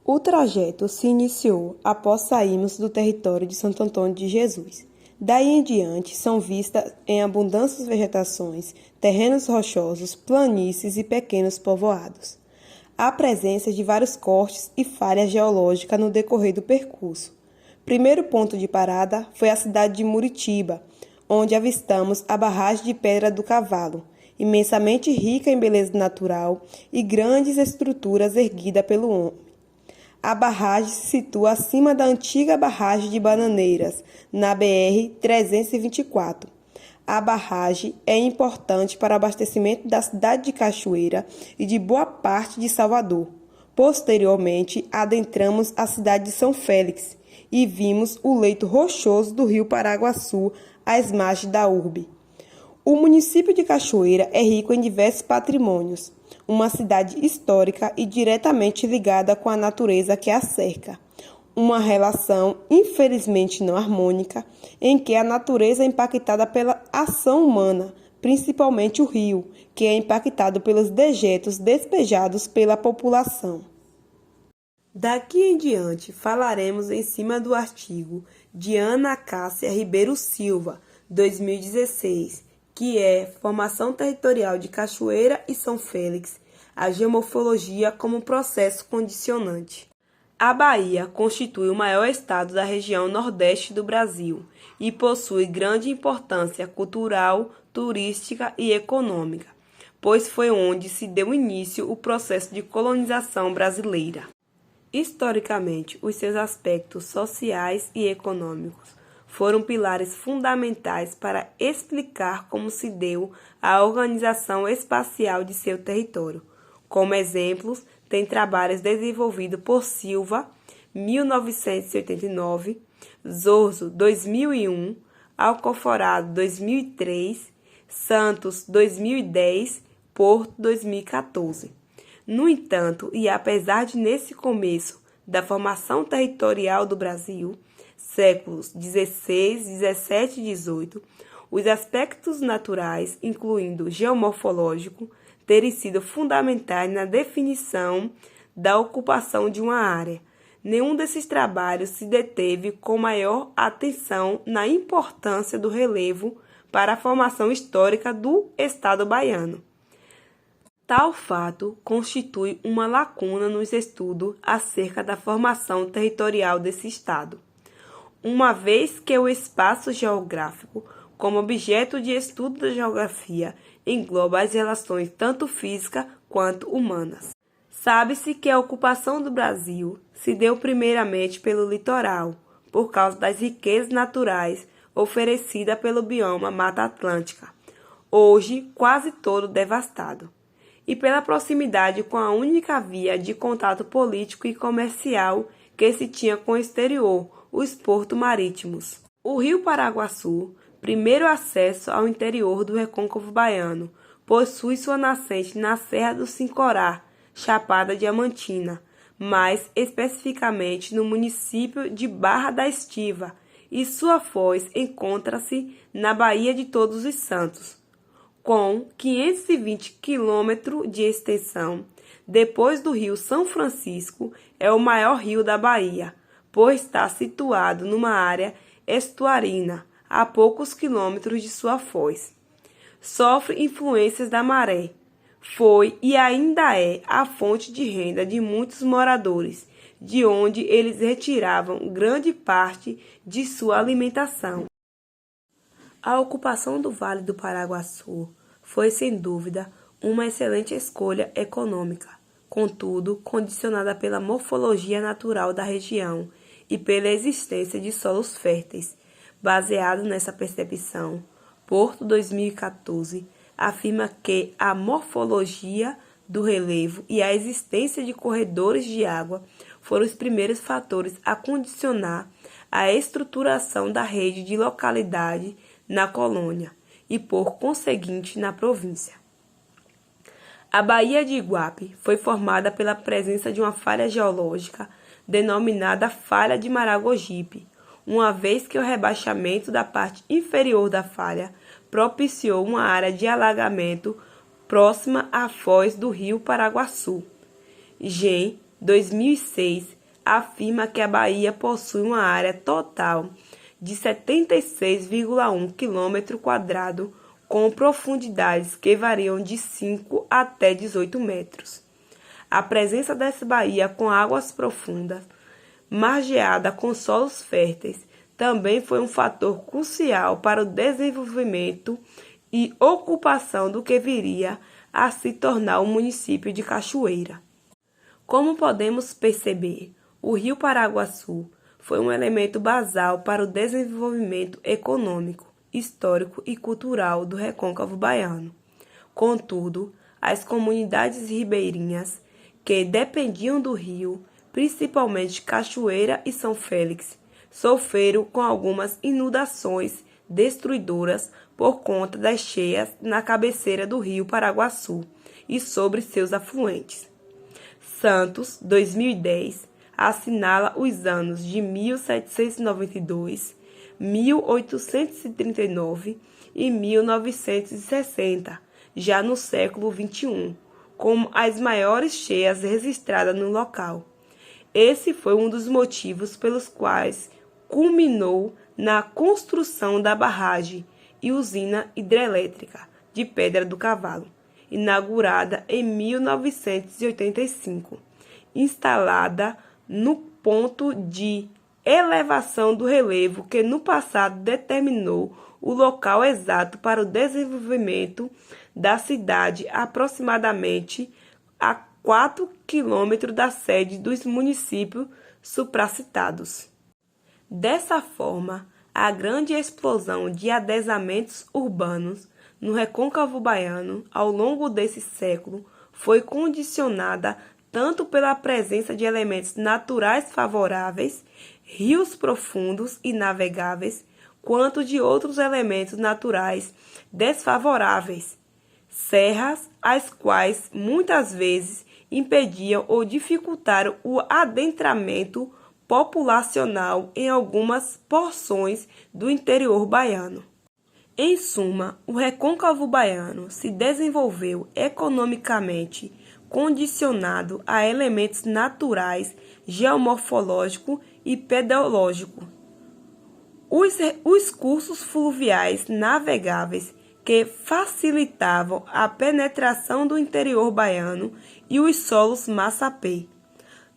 O trajeto se iniciou após sairmos do território de Santo Antônio de Jesus. Daí em diante são vistas em abundantes vegetações, terrenos rochosos, planícies e pequenos povoados. Há presença de vários cortes e falhas geológicas no decorrer do percurso. Primeiro ponto de parada foi a cidade de Muritiba, onde avistamos a barragem de Pedra do Cavalo, imensamente rica em beleza natural e grandes estruturas erguidas pelo homem. A barragem se situa acima da antiga barragem de Bananeiras, na BR-324. A barragem é importante para o abastecimento da cidade de Cachoeira e de boa parte de Salvador. Posteriormente, adentramos a cidade de São Félix e vimos o leito rochoso do rio Paraguaçu às margens da urbe. O município de Cachoeira é rico em diversos patrimônios, uma cidade histórica e diretamente ligada com a natureza que a cerca. Uma relação, infelizmente não harmônica, em que a natureza é impactada pela ação humana, principalmente o rio, que é impactado pelos dejetos despejados pela população. Daqui em diante, falaremos em cima do artigo de Ana Cássia Ribeiro Silva, 2016, que é Formação Territorial de Cachoeira e São Félix, a geomorfologia como processo condicionante. A Bahia constitui o maior estado da região nordeste do Brasil e possui grande importância cultural, turística e econômica, pois foi onde se deu início o processo de colonização brasileira. Historicamente, os seus aspectos sociais e econômicos foram pilares fundamentais para explicar como se deu a organização espacial de seu território. Como exemplos, tem trabalhos desenvolvidos por Silva, 1989, Zorzo, 2001, Alcoforado, 2003, Santos, 2010, Porto, 2014. No entanto, e apesar de nesse começo da formação territorial do Brasil, séculos 16, 17 e 18, os aspectos naturais, incluindo geomorfológico, terem sido fundamentais na definição da ocupação de uma área. Nenhum desses trabalhos se deteve com maior atenção na importância do relevo para a formação histórica do Estado baiano. Tal fato constitui uma lacuna nos estudos acerca da formação territorial desse Estado, uma vez que o espaço geográfico, como objeto de estudo da geografia, engloba as relações tanto físicas quanto humanas. Sabe-se que a ocupação do Brasil se deu primeiramente pelo litoral, por causa das riquezas naturais oferecidas pelo bioma Mata Atlântica, hoje quase todo devastado, e pela proximidade com a única via de contato político e comercial que se tinha com o exterior, os portos marítimos. O rio Paraguaçu, primeiro acesso ao interior do recôncavo baiano, possui sua nascente na Serra do Sincorá, Chapada Diamantina, mais especificamente no município de Barra da Estiva, e sua foz encontra-se na Baía de Todos os Santos, com 520 quilômetros de extensão. Depois do rio São Francisco, é o maior rio da Bahia, pois está situado numa área estuarina, a poucos quilômetros de sua foz. Sofre influências da maré. Foi e ainda é a fonte de renda de muitos moradores, de onde eles retiravam grande parte de sua alimentação. A ocupação do Vale do Paraguaçu foi, sem dúvida, uma excelente escolha econômica, contudo, condicionada pela morfologia natural da região e pela existência de solos férteis. Baseado nessa percepção, Porto 2014 afirma que a morfologia do relevo e a existência de corredores de água foram os primeiros fatores a condicionar a estruturação da rede de localidade na colônia e, por conseguinte, na província. A Baía de Iguape foi formada pela presença de uma falha geológica denominada Falha de Maragogipe, uma vez que o rebaixamento da parte inferior da falha propiciou uma área de alagamento próxima à foz do rio Paraguaçu. Gen 2006, afirma que a Bahia possui uma área total de 76,1 km², com profundidades que variam de 5 até 18 metros. A presença dessa baía com águas profundas, margeada com solos férteis, também foi um fator crucial para o desenvolvimento e ocupação do que viria a se tornar o município de Cachoeira. Como podemos perceber, o Rio Paraguaçu foi um elemento basal para o desenvolvimento econômico, histórico e cultural do Recôncavo Baiano. Contudo, as comunidades ribeirinhas que dependiam do rio, principalmente Cachoeira e São Félix, sofreram com algumas inundações destruidoras por conta das cheias na cabeceira do Rio Paraguaçu e sobre seus afluentes. Santos, 2010, assinala os anos de 1792, 1839 e 1960, já no século XXI, como as maiores cheias registradas no local. Esse foi um dos motivos pelos quais culminou na construção da barragem e usina hidrelétrica de Pedra do Cavalo, inaugurada em 1985, instalada no ponto de elevação do relevo que no passado determinou o local exato para o desenvolvimento da cidade, aproximadamente a 4 quilômetros da sede dos municípios supracitados. Dessa forma, a grande explosão de adensamentos urbanos no Recôncavo Baiano ao longo desse século foi condicionada tanto pela presença de elementos naturais favoráveis, rios profundos e navegáveis, quanto de outros elementos naturais desfavoráveis, serras, as quais muitas vezes impediam ou dificultaram o adentramento populacional em algumas porções do interior baiano. Em suma, o Recôncavo Baiano se desenvolveu economicamente condicionado a elementos naturais, geomorfológico e pedológico. Os cursos fluviais navegáveis que facilitavam a penetração do interior baiano e os solos massapê.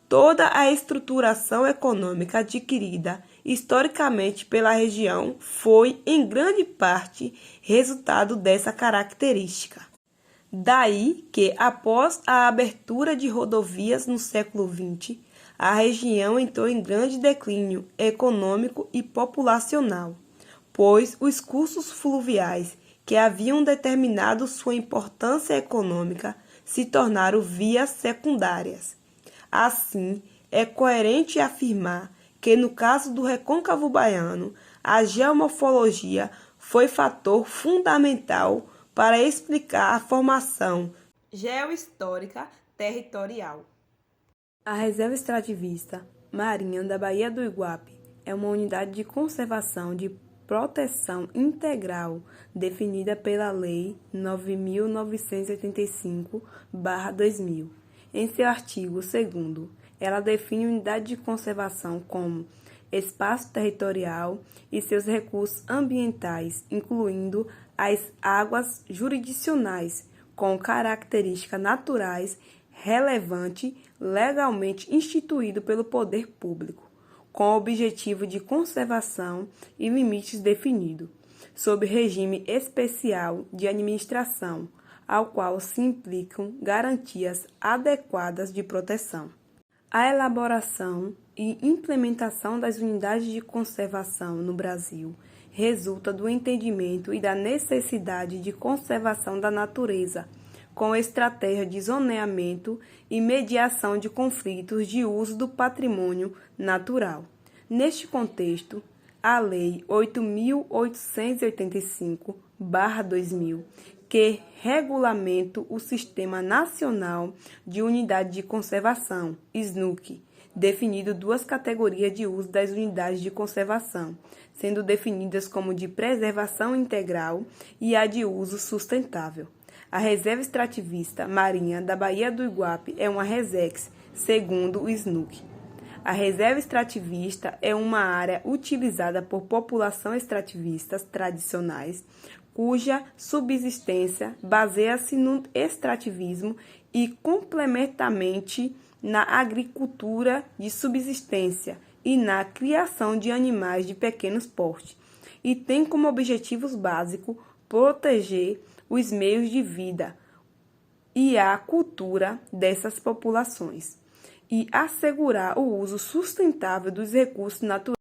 Toda a estruturação econômica adquirida historicamente pela região foi, em grande parte, resultado dessa característica. Daí que, após a abertura de rodovias no século XX, a região entrou em grande declínio econômico e populacional, pois os cursos fluviais que haviam determinado sua importância econômica se tornaram vias secundárias. Assim, é coerente afirmar que, no caso do Recôncavo Baiano, a geomorfologia foi fator fundamental para explicar a formação geohistórica territorial. A Reserva Extrativista Marinha da Baía do Iguape é uma unidade de conservação de proteção integral definida pela Lei 9.985/2000. Em seu artigo 2º, ela define unidade de conservação como espaço territorial e seus recursos ambientais, incluindo as águas jurisdicionais, com características naturais relevante legalmente instituído pelo poder público, com objetivo de conservação e limites definidos, sob regime especial de administração, ao qual se implicam garantias adequadas de proteção. A elaboração e implementação das unidades de conservação no Brasil resulta do entendimento e da necessidade de conservação da natureza, com estratégia de zoneamento e mediação de conflitos de uso do patrimônio natural. Neste contexto, a Lei 8.885/2000, que regulamenta o Sistema Nacional de Unidade de Conservação, SNUC, definido duas categorias de uso das unidades de conservação, sendo definidas como de preservação integral e a de uso sustentável. A Reserva Extrativista Marinha da Baía do Iguape é uma RESEX, segundo o SNUC. A reserva extrativista é uma área utilizada por população extrativistas tradicionais, cuja subsistência baseia-se no extrativismo e complementarmente na agricultura de subsistência e na criação de animais de pequenos porte, e tem como objetivos básicos proteger os meios de vida e a cultura dessas populações e assegurar o uso sustentável dos recursos naturais.